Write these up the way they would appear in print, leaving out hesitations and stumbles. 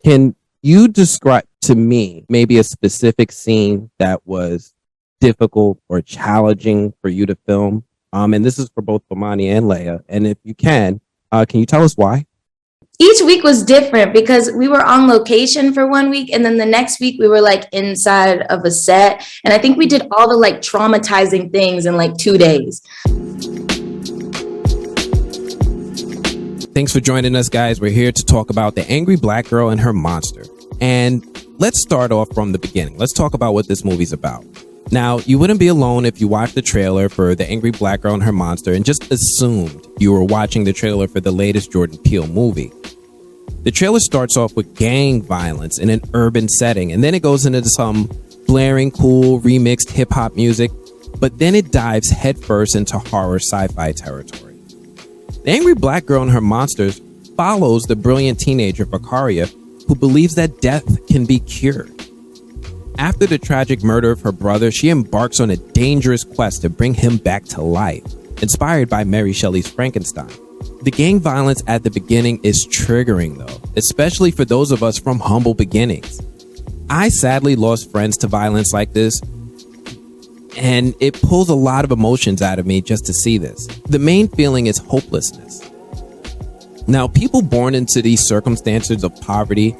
Can you describe to me maybe a specific scene that was difficult or challenging for you to film? And this is for both Bomani and Leia. And if you can you tell us why? Each week was different because we were on location for 1 week, and then the next week we were like inside of a set. And I think we did all the like traumatizing things in like 2 days. Thanks for joining us, guys. We're here to talk about the angry black girl and her monster. And let's start off from the beginning. Let's talk about what this movie's about. Now, you wouldn't be alone if you watched the trailer for The Angry Black Girl and Her Monster and just assumed you were watching the trailer for the latest Jordan Peele movie. The trailer starts off with gang violence in an urban setting, and then it goes into some blaring, cool, remixed hip-hop music, but then it dives headfirst into horror sci-fi territory. The Angry Black Girl and Her Monsters follows the brilliant teenager Vicaria, who believes that death can be cured. After the tragic murder of her brother, she embarks on a dangerous quest to bring him back to life, inspired by Mary Shelley's Frankenstein. The gang violence at the beginning is triggering though, especially for those of us from humble beginnings. I sadly lost friends to violence like this, and it pulls a lot of emotions out of me just to see this. The main feeling is hopelessness. Now, people born into these circumstances of poverty,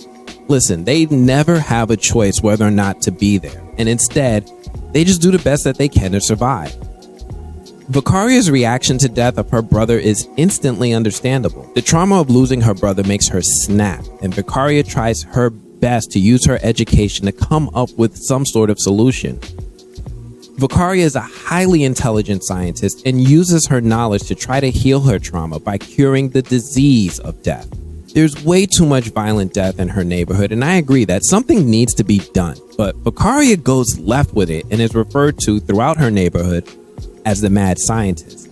listen, they never have a choice whether or not to be there, and instead, they just do the best that they can to survive. Vicaria's reaction to death of her brother is instantly understandable. The trauma of losing her brother makes her snap, and Vicaria tries her best to use her education to come up with some sort of solution. Vicaria is a highly intelligent scientist and uses her knowledge to try to heal her trauma by curing the disease of death. There's way too much violent death in her neighborhood, and I agree that something needs to be done, but Vicaria goes left with it and is referred to throughout her neighborhood as the mad scientist.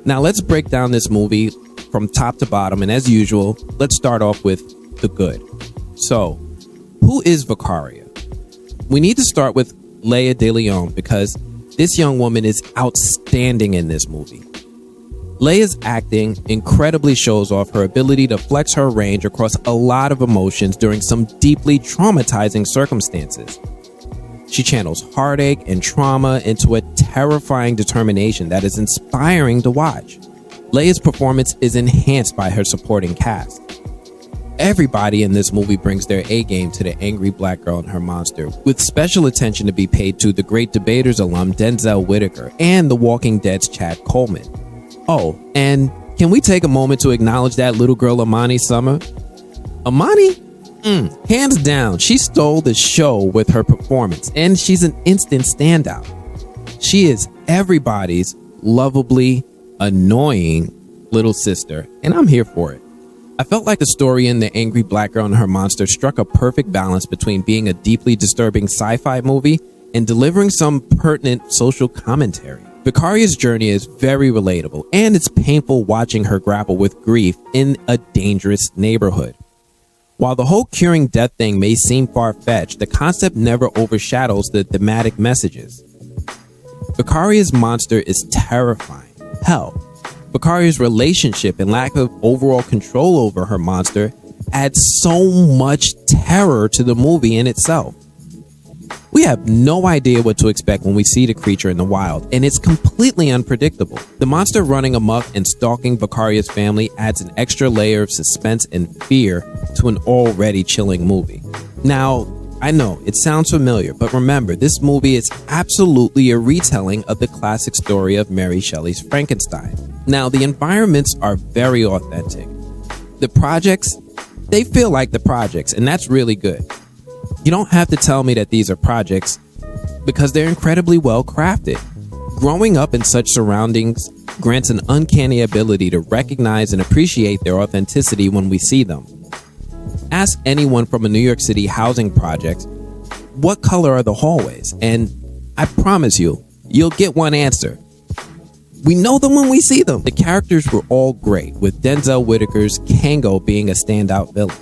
Now let's break down this movie from top to bottom, and as usual, let's start off with the good. So, who is Vicaria? We need to start with Leia de Leon because this young woman is outstanding in this movie. Leia's acting incredibly shows off her ability to flex her range across a lot of emotions during some deeply traumatizing circumstances. She channels heartache and trauma into a terrifying determination that is inspiring to watch. Leia's performance is enhanced by her supporting cast. Everybody in this movie brings their A-game to the angry black girl and her monster, with special attention to be paid to the Great Debaters alum Denzel Whitaker and The Walking Dead's Chad Coleman. Oh, and can we take a moment to acknowledge that little girl Amani Summer? Amani? Hands down, she stole the show with her performance, and she's an instant standout. She is everybody's lovably annoying little sister, and I'm here for it. I felt like the story in The Angry Black Girl and Her Monster struck a perfect balance between being a deeply disturbing sci-fi movie and delivering some pertinent social commentary. Vicaria's journey is very relatable, and it's painful watching her grapple with grief in a dangerous neighborhood. While the whole curing death thing may seem far-fetched, the concept never overshadows the thematic messages. Vicaria's monster is terrifying. Hell, Vicaria's relationship and lack of overall control over her monster adds so much terror to the movie in itself. We have no idea what to expect when we see the creature in the wild, and it's completely unpredictable. The monster running amok and stalking Vicaria's family adds an extra layer of suspense and fear to an already chilling movie. Now, I know it sounds familiar, but remember, this movie is absolutely a retelling of the classic story of Mary Shelley's Frankenstein. Now, the environments are very authentic. The projects, they feel like the projects, and that's really good. You don't have to tell me that these are projects because they're incredibly well crafted. Growing up in such surroundings grants an uncanny ability to recognize and appreciate their authenticity when we see them. Ask anyone from a New York City housing project, what color are the hallways? And I promise you, you'll get one answer. We know them when we see them. The characters were all great, with Denzel Whitaker's Kango being a standout villain.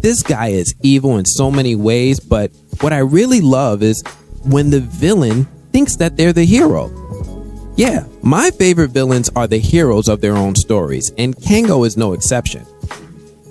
This guy is evil in so many ways, but what I really love is when the villain thinks that they're the hero. Yeah, my favorite villains are the heroes of their own stories, and Kango is no exception.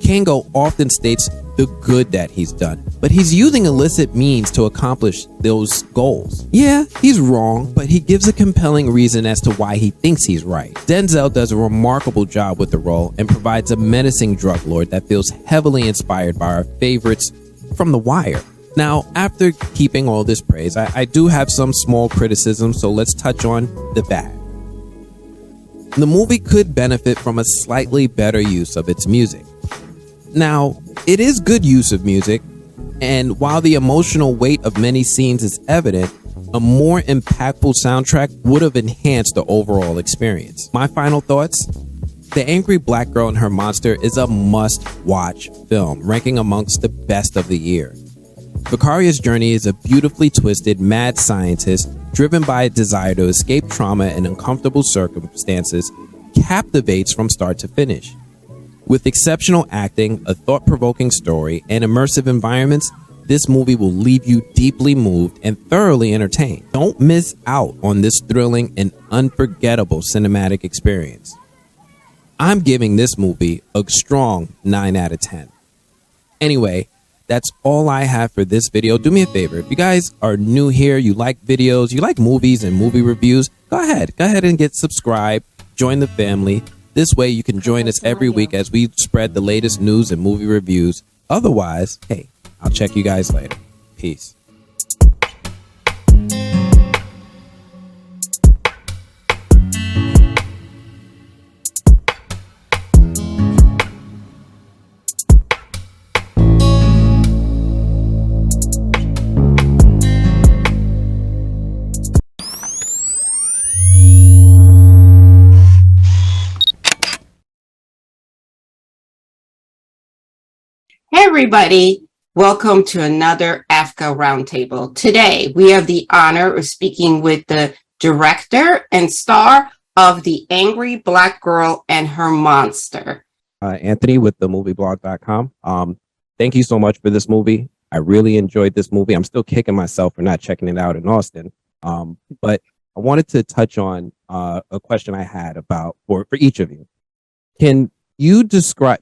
Kango often states the good that he's done, but he's using illicit means to accomplish those goals. Yeah, he's wrong, but he gives a compelling reason as to why he thinks he's right. Denzel does a remarkable job with the role and provides a menacing drug lord that feels heavily inspired by our favorites from The Wire. Now, after keeping all this praise, I do have some small criticisms, so let's touch on the bad. The movie could benefit from a slightly better use of its music. Now, it is good use of music, and while the emotional weight of many scenes is evident, a more impactful soundtrack would have enhanced the overall experience. My final thoughts? The Angry Black Girl and Her Monster is a must-watch film, ranking amongst the best of the year. Vicaria's journey is a beautifully twisted, mad scientist driven by a desire to escape trauma and uncomfortable circumstances, captivates from start to finish. With exceptional acting, a thought-provoking story, and immersive environments, this movie will leave you deeply moved and thoroughly entertained. Don't miss out on this thrilling and unforgettable cinematic experience. I'm giving this movie a strong 9 out of 10. Anyway, that's all I have for this video. Do me a favor. If you guys are new here, you like videos, you like movies and movie reviews, go ahead and get subscribed, join the family. This way you can join us every week as we spread the latest news and movie reviews. Otherwise, hey, I'll check you guys later. Peace. Hey everybody, welcome to another AFCA Roundtable. Today we have the honor of speaking with the director and star of The Angry Black Girl and Her Monster. Anthony with themovieblog.com. Thank you so much for this movie. I really enjoyed this movie. I'm still kicking myself for not checking it out in Austin. But I wanted to touch on a question I had about for each of you. Can you describe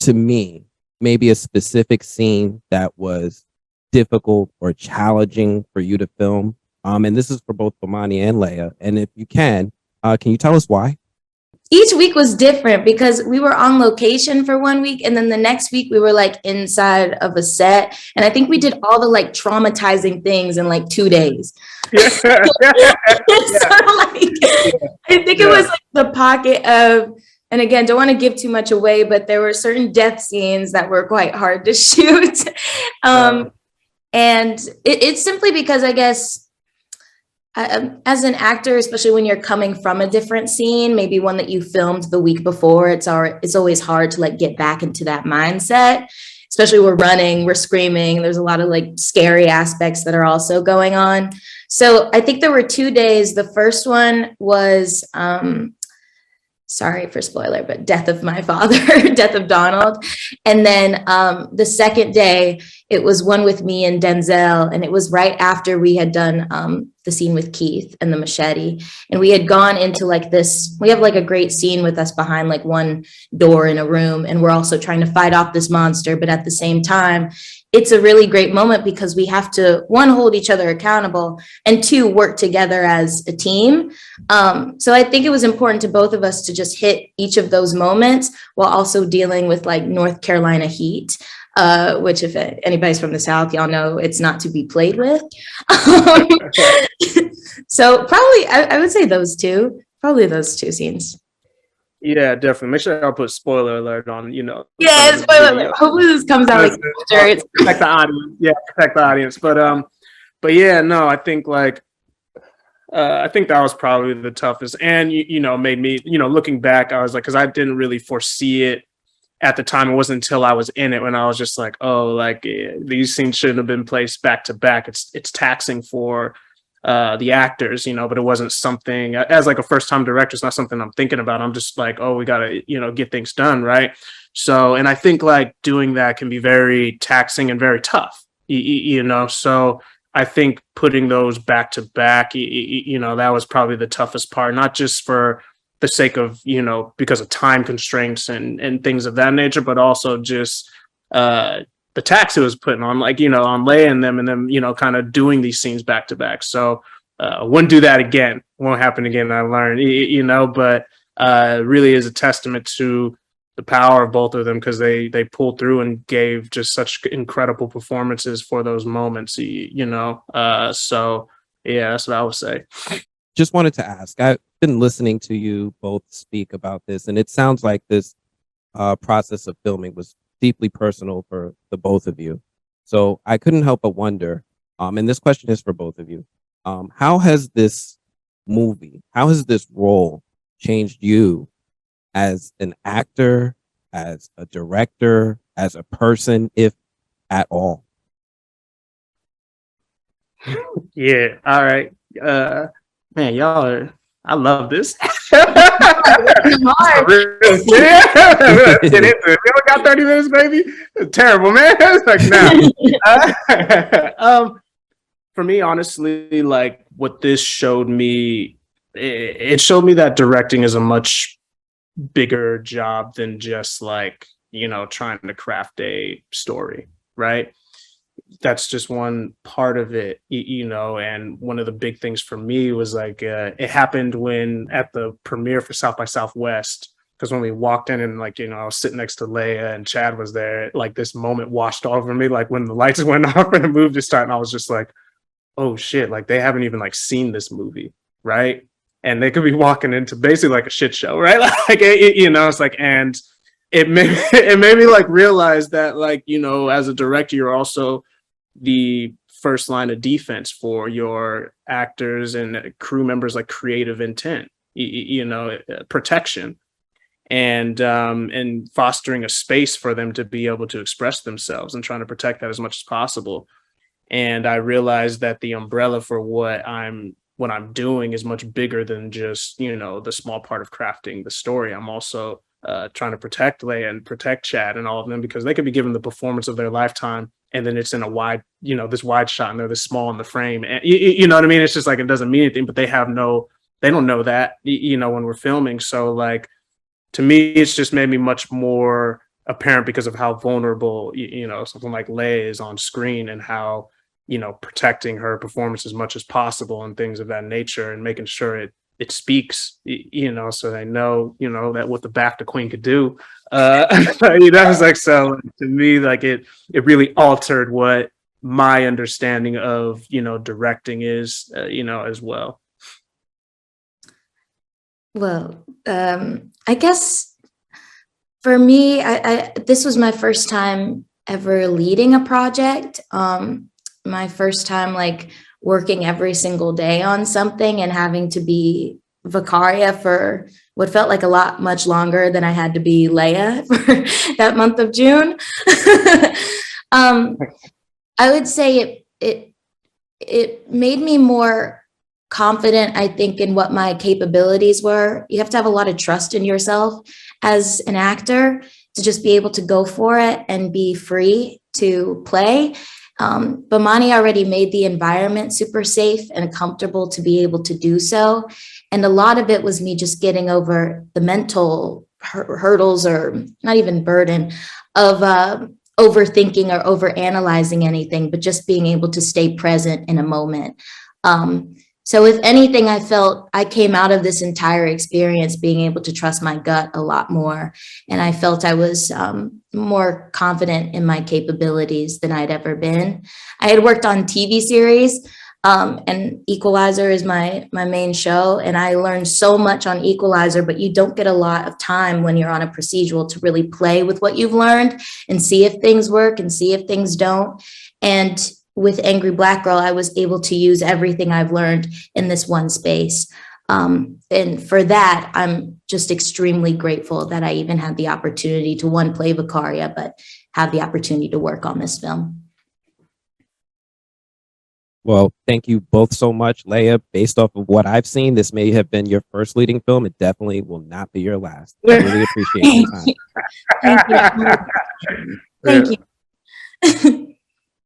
to me maybe a specific scene that was difficult or challenging for you to film? And this is for both Bomani and Leia. And if you can you tell us why? Each week was different because we were on location for 1 week, and then the next week we were like inside of a set. And I think we did all the like traumatizing things in like 2 days. Yeah. So, like, I think it was like the pocket of, and again, don't want to give too much away, but there were certain death scenes that were quite hard to shoot. And it's simply because I guess as an actor, especially when you're coming from a different scene, maybe one that you filmed the week before, it's always hard to like get back into that mindset, especially we're running, we're screaming. There's a lot of like scary aspects that are also going on. So I think there were 2 days. The first one was, sorry for spoiler, but death of my father, death of Donald. And then the second day, it was one with me and Denzel. And it was right after we had done the scene with Keith and the machete. And we had gone into like this, we have like a great scene with us behind like one door in a room. And we're also trying to fight off this monster. But at the same time, it's a really great moment because we have to, one, hold each other accountable, and two, work together as a team. So I think it was important to both of us to just hit each of those moments while also dealing with like North Carolina heat, which if anybody's from the South, y'all know it's not to be played with. So probably, I would say probably those two scenes. Yeah, definitely. Make sure I'll put spoiler alert on, Yeah, spoiler alert. Hopefully this comes out like after. Protect the audience. Yeah, protect the audience. But yeah, no, I think like, I think that was probably the toughest. And, made me, looking back, I was like, because I didn't really foresee it at the time. It wasn't until I was in it when I was just like, oh, like these scenes shouldn't have been placed back to back. It's taxing for the actors, but it wasn't something as like a first time director. It's not something I'm thinking about. I'm just like, oh, we got to, get things done. Right. So, and I think like doing that can be very taxing and very tough, so I think putting those back to back, that was probably the toughest part, not just for the sake of, because of time constraints and things of that nature, but also just the tax it was putting on, like, on Leia and them, kind of doing these scenes back to back. So wouldn't do that again. Won't happen again. I learned, but really is a testament to the power of both of them, because they pulled through and gave just such incredible performances for those moments, so yeah, that's what I would say. Just wanted to ask, I've been listening to you both speak about this, and it sounds like this process of filming was deeply personal for the both of you. So I couldn't help but wonder, and this question is for both of you, how has this role changed you as an actor, as a director, as a person, if at all? Yeah. All right. Man, I love this. Get into it. You only got 30 minutes, baby. Terrible, man. It's like, no. For me, honestly, like, what this showed me, it showed me that directing is a much bigger job than just, like, trying to craft a story, right? That's just one part of it, and one of the big things for me was, like, it happened when at the premiere for South by Southwest, because when we walked in and, like, I was sitting next to Leia and Chad was there, like, this moment washed over me, like when the lights went off and the movie started, and I was just like, oh shit, like, they haven't even, like, seen this movie, right? And they could be walking into basically like a shit show, right? Like, it's like, and it made me, like, realize that, like, as a director, you're also the first line of defense for your actors and crew members, like, creative intent, protection, and fostering a space for them to be able to express themselves and trying to protect that as much as possible. And I realized that the umbrella for what I'm doing is much bigger than just, the small part of crafting the story. I'm also trying to protect Leia and protect Chad and all of them, because they could be given the performance of their lifetime, and then it's in a wide, this wide shot, and they're this small in the frame, and you know what I mean? It's just like, it doesn't mean anything, but they don't know that, when we're filming. So, like, to me, it's just made me much more apparent because of how vulnerable, something like Leia is on screen, and how, protecting her performance as much as possible and things of that nature, and making sure it speaks, so they know, that what the BAFTA queen could do. That was like, so to me, like, it really altered what my understanding of, directing is, as well. Well, I guess for me, I this was my first time ever leading a project. My first time, like, working every single day on something and having to be Vicaria for what felt like much longer than I had to be Leia for that month of June. I would say it made me more confident, I think, in what my capabilities were. You have to have a lot of trust in yourself as an actor to just be able to go for it and be free to play. Bomani already made the environment super safe and comfortable to be able to do so. And a lot of it was me just getting over the mental hurdles, or not even burden, of overthinking or overanalyzing anything, but just being able to stay present in a moment. So if anything, I felt I came out of this entire experience being able to trust my gut a lot more. And I felt I was more confident in my capabilities than I'd ever been. I had worked on TV series, and Equalizer is my main show. And I learned so much on Equalizer, but you don't get a lot of time when you're on a procedural to really play with what you've learned and see if things work and see if things don't. And with Angry Black Girl, I was able to use everything I've learned in this one space. And for that, I'm just extremely grateful that I even had the opportunity to, one, play Vicaria, but have the opportunity to work on this film. Well, thank you both so much. Leia, based off of what I've seen, this may have been your first leading film. It definitely will not be your last. I really appreciate your time. Thank you. Thank you.